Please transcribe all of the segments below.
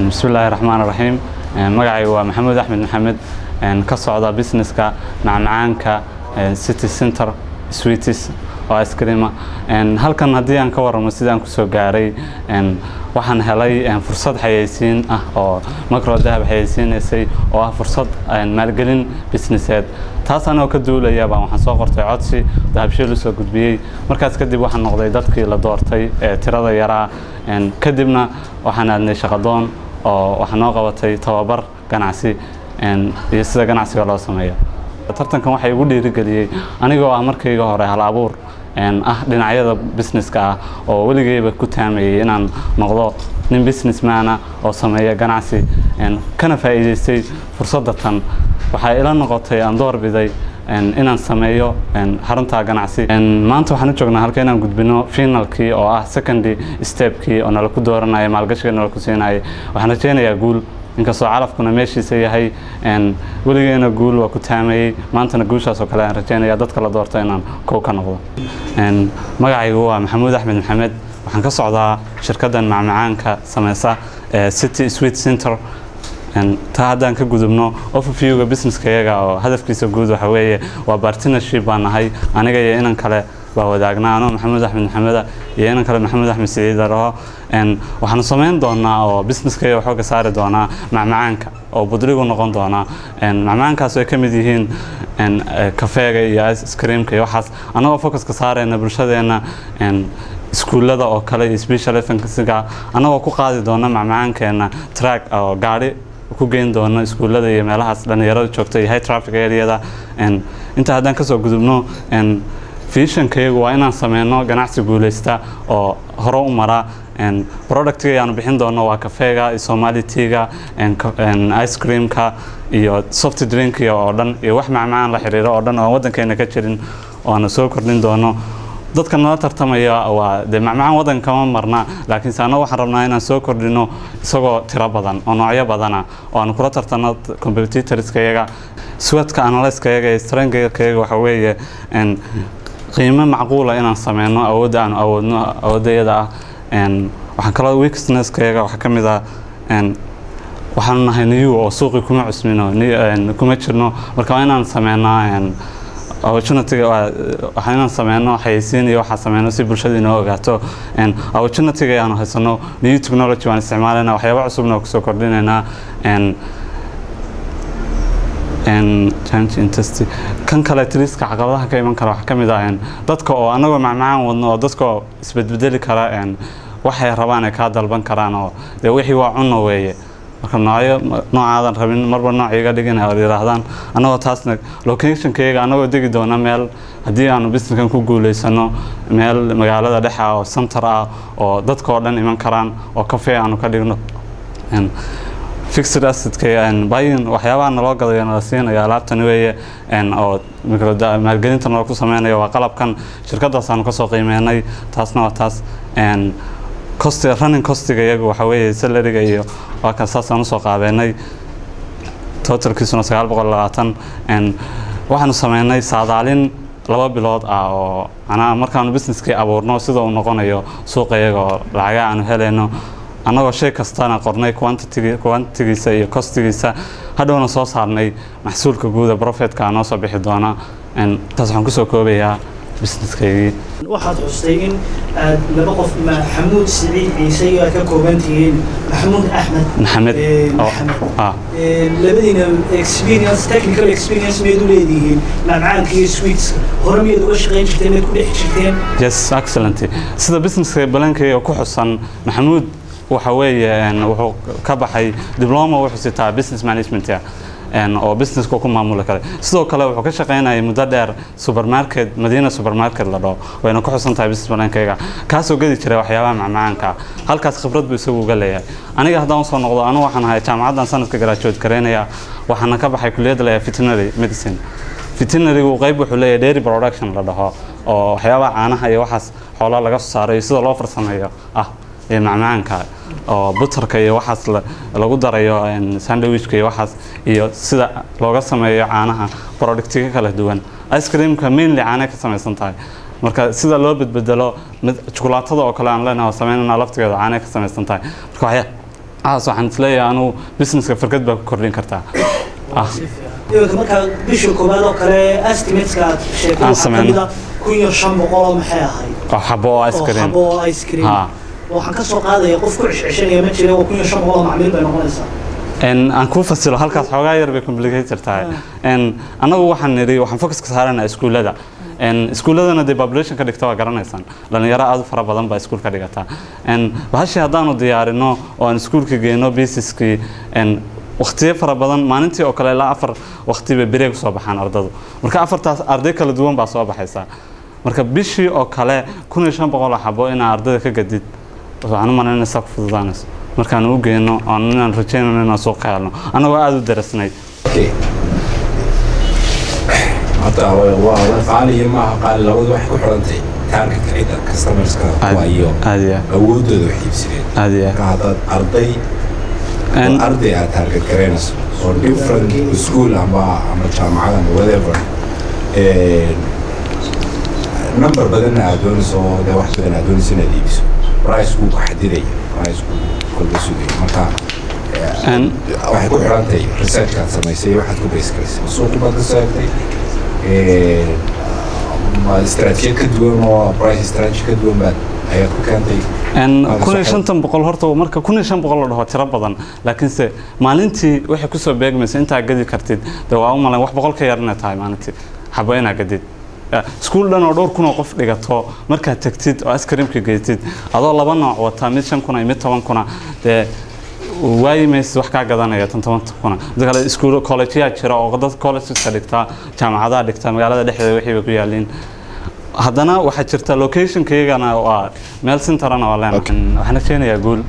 بسم الله الرحمن الرحيم. مقعي ومحمود أحمد محمد كصعدة بيزنسكا مع معانكا سيتي سنتر سويتس وآيس كريمة. halkan haddii aan ka warramo sidaan ku soo gaaray waxaan helay fursad xayeysiin ah oo Makro Dahab xayeysiinaysay oo ah fursad maalgelin businesseed taas anoo ka duulaya baan waxaan soo qortay codsi dahabshiil soo gudbiyay markaas kadib waxaan noqday dadkii la doortay tirada yaraa kadibna waxaan aadnay shaqadoon oo waxaan noo qabatay tababar ganacsi iyo sida ganacsiga loo sameeyo tartankan waxay ugu dhiirigeliyay anigoo ah markayga hore hal abuur dhinacyada businesska oo waligeyba ku taamayay inaan noqdo nin businessman oo sameeya ganacsi kana faa'iideystay fursadda tan waxay ila noqotay aan doorbiday inaan sameeyo xarunta ganacsi maanta waxaan u joognaa halka inaan gudbino finalkii oo ah second stepkii oo nala ku dooranayo maalgashiga nala ku siinayo waxaan rajeynayaa guul inkastoo calafkuna meeshiisa yahay weligeena guul waa ku taamayay maantana guushaas oo kale aan rajeynayaa dadka la doorto inaan kow ka noqdo magacaygu waa Maxamuud Axmed Maxamed waxaan ka socdaa shirkaddan macmacaanka sameysa City Sweet Center taa haddaan ka gudubno overview-ga businesskayaga oo hadafkiisa guud waxa weeye waa partnership baan nahay aniga iyo inan kale baa wadaagnaa anoo Maxamuud Axmed Maxamed iyo inan kale Maxamuud Axmed Siciid araho waxaan sameyn doonaa oo businesskayga waxa ka saari doonaa macmacaanka oo budrigu noqon doona macmacaankaas ay kamid yihiin kafeega iyo ice creamka iyo waxaas anagoo focus ka saarayna bulshadeena iskuulada oo kale iyo special eventska anagoo ku qaadi doona macmacaankeena track oo gaari ku geyn doona iskuulada iyo meelahaas dhalinyarada joogta iyo high traffic area inta haddaan ka soo gudubno vision-kaygu waa inaan sameyno ganacsi guuleysta oo hore u mara productiga aan bixin doono waa kafeega iyo Somali tea-ga ice creamka iyo soft drink oo dhan iyo wax macmacaan la xiriiro oo dhan oo wadankeena ka jirin oo aan soo kordhin doono dadka nala tartamaya waa de macmacaan wadanka ma marna laakiin saano waxaan rabnaa inaan soo kordhino isagoo tiro badan oo noocyo badan oo aan kula tartano competitors-kayaga sweatka analyst-kayaga iyo strength-kayaga waxa weeye qiimo macquul ah inaan sameyno awoodda aan awoodno awoodayada waxaan kala weakness-kayaga waxa kamid ah waxaan nahay new oo suuqi kuma cusmino kuma jirno marka waa inaan sameynaa opportunity waxaan inaan sameyno xayeysiin iyo waxaan sameyno si bulshada inoo ogaato opportunity aan haysano new technology waan isticmaalayna waxyaabo cusubna oo kusoo kordhinaynaa change interest kan kale triska caqabadaha ka iman kara waxa kamid ah dadka oo anagoo macmacaan wadno oo dadka isbedbedeli kara waxay rabaan ay ka dalban karaan oo de wixii waa cunno weeye marka noocaadan rabin marba nooc iga dhigin ay yiraahdaan anagoo taasna location-kayga anagoo degi doona meel haddii aanu business-kan ku guuleysano meel magaalada dhexe oo center ah oo dadka oo dhan iman karaan oo cafe aanu ka dhigno fixed asset-ka buying waxyaabaha naloo gadayo nala siinayo alaabtan weeye oo maalgelinta nala ku sameynayo waa qalabkan shirkadaas aanu kasoo qiimeynay taasna waa taas running costiga iyagu waxa weeye salariga iyo waa kan saasaan usoo qaabeynay totalkiisuna 920 waxaanu sameynay saadaalin 2 bilood ah oo markaanu businesskii abuurno sida uu noqonayo suuqa iyaga oo lacaga aanu helayno anagoo shay kastana qornay quantity-giisa iyo costigiisa hadhowna soo saarnay maxsuulka guud ee profit-ka aan soo bixi doona taas waxaan ku soo koobayaa businesskaygii waxaad xustay in aad laba qof Maxamuud Siciid Ciise iyo ka koobantihiin Maxamuud Axmed Maxamed labadiina technical experience meedu leedihiin macmacaanka iyo sweets hore meedu uga shaqeyn jirteen mid ku dhex jirteen yes excellent sida businesska balankayga ku xusan Maxamuud waxa weeye wuxuu ka baxay diploma wuxuu sitaa business management oo business-ku ku maamuli kara sidoo kale wuxuu ka shaqeynayay muddo dheer supermarket Madiina supermarket la dhaho wayna ku xusan tahay business balankayga kaasoo gadi jiray waxyaabaha macmacaanka halkaas khibrad buu isagu uga leeyahay aniga haddaan soo noqdo anigu waxaan ahay jaamacaddan sanadka graduate gareynaya waxaan ka baxay kulliyadda la veterinary medicine veterinary-gu qayb wuxuu leeyahay dairy production la dhaho oo waxyaabaha caanaha iyo waxaas xoolaha laga soo saaro sida loo farsameeyo macmacaanka oo butterka iyo waxaas lagu darayo sandwichka iyo waxaas iyo sida looga sameeyo caanaha productiga kala duwan ice creamka mainly caana ka samaysan tahay marka sida loo bedbedelo chocolaatada oo kale aan leenahay sameynana laftigeeda caana ka samaysan tahay marka waxaan isleeyahay anuu businesska firkad baa ku kordhin kartaa marka bisha koobaad oo kale estimateska aad sheegtay kamida 1500 maxay ahayd xabo ice cream waxaan ka soo qaadaya qof ku cishcishanaya ma jiro 1500 macmiil bay noqonaysaa aan ku fasilo halkaas xogaa yar bay complicated tahay anagu waxaan focus ka saaranayaa iskuulada iskuuladana de population ka dhigta waa garanaysaan dhalinyaro aad u fara badan baa iskuul ka dhigata bahashii haddaanu diyaarino oo aan iskuulka geyno businesskii waqtiyo fara badan maalintii oo kale ilaa 4 waqti bay break soo baxaan ardadu marka 4taas arday kala duwan baa soo baxaysa marka bishii oo kale 1500 xabo in ardayda ka gadid waxaan u maleynaa saq fududaanayso markaan u geeyno aan rajaynayno inaan soo qaadno anagoo aad u darasnay hada waa qaali ma qaali labadu wax ku xirantay targetka cida customerska waayo awoodooda wax iibsadeen hada arday aad target gareynayso or different school ama jaamacad ama whatever number badan aad doonayso wax badan aad doonayso inaad iibiso price ku xadiday price ku kulba sugay marka waxay ku xirantay research ka samaysay waxaad ku base gareysay suuq baad ka saartay ma strategy ka duwan oo price strategy ka duwan baad ayaad ku keentay 1500 horta marka 1500 la dhaho tiro badan laakiin se maalintii waxay ku soo beegmaysaa inta gadi kartid waa u malan wax boqol ka yarna tahay maalintii xabayna gadid school dhan oo dhowr kun oo qof dhigato marka tagtid oo ice creamka geeytid adoo laba nooc wata mid 5,000 mid 10,000 de waayimays wax ka gadanaya 10,000 dadka school college jira oo dad college ka dhigta jaamacadaha dhigta magaalada dhexdeeda wixii ku yaalin haddana waxa jirta location keegana waa meel centerana waa leen waxaan keenayaa guul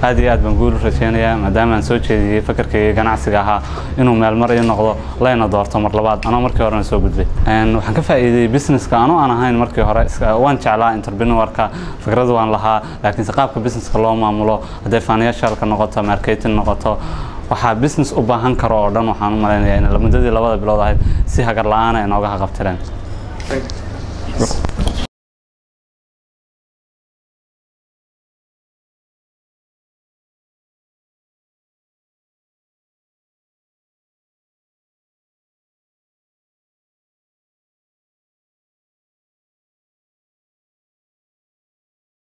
aad iyo aad baan guul rajaynayaa maadaama aan soo jeediyay fakarkayga ganacsiga ahaa inuu meel mar ii noqdo layna doorto mar labaad anoo markii hore soo gudbay waxaan ka faa'iiday businesska anoo aan ahayn markii hore waan jeclaa entrepreneurka fikradu waan lahaa laakiin qaabka businesska loo maamulo haday financialka noqoto marketing noqoto waxa business u baahan karo oo dhan waxaan u maleynayaa in muddadii 2 bilood ahayd si hagar la'aan ay nooga qabtireen